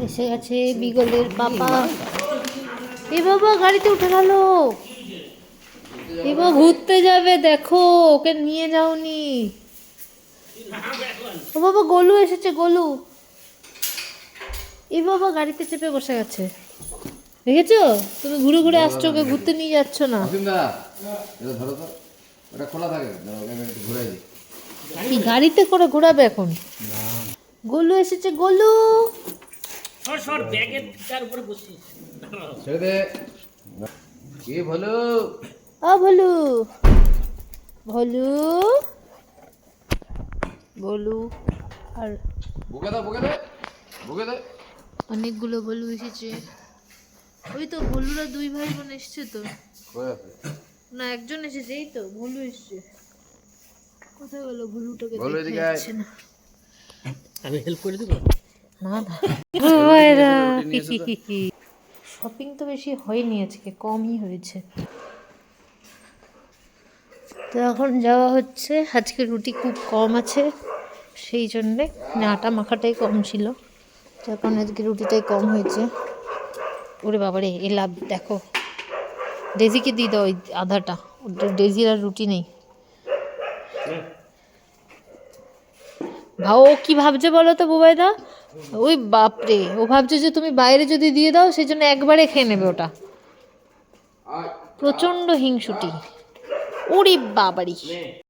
এসে গেছে বিগলের পাপা। এ বাবা গাড়িতে উঠে গেল। এবার ঘুরতে যাবে, দেখো ওকে নিয়ে যাওনি। ও বাবা গোলু এসেছে, গোলু। এ বাবা গাড়িতে চেপে বসে গেছে, দেখেছো? তুমি ঘুরে ঘুরে আসছো, ওকে ঘুরতে নিয়ে যাচ্ছ না। কি গাড়িতে করে ঘোরাবে এখন? গোলু এসেছে, গোলু। ও ভলু, ভলু, ভলু। আর অনেকগুলো ভলু এসেছে। ওই তো ভলুরা দুই ভাই বোন এসছে তো। না একজন এসেছে, এই তো ভলু এসছে। কোথায় গেল ভলুটাকে? দেখতে যাচ্ছে না। আমি হেল্প করে দেব না না। শপিং তো বেশি হয়নি আজকে, কমই হয়েছে। তো এখন যাওয়া হচ্ছে। আজকে রুটি খুব কম আছে, সেই জন্যে মানে আটা মাখাটাই কম ছিল, যার কারণে আজকে রুটিটাই কম হয়েছে। ওরে বাবারে, এ লাভ দেখো। ডেজিকে দিয়ে দাও ওই আধাটা, ডেজির আর রুটি নেই। ভাও ও কি ভাবছে বলো তো বুবাইদা? ওই বাপরে, ও ভাবছে যে তুমি বাইরে যদি দিয়ে দাও সেই জন্য একবারে খেয়ে নেবে ওটা। প্রচণ্ড হিংসুটি। ওরে বাবারি।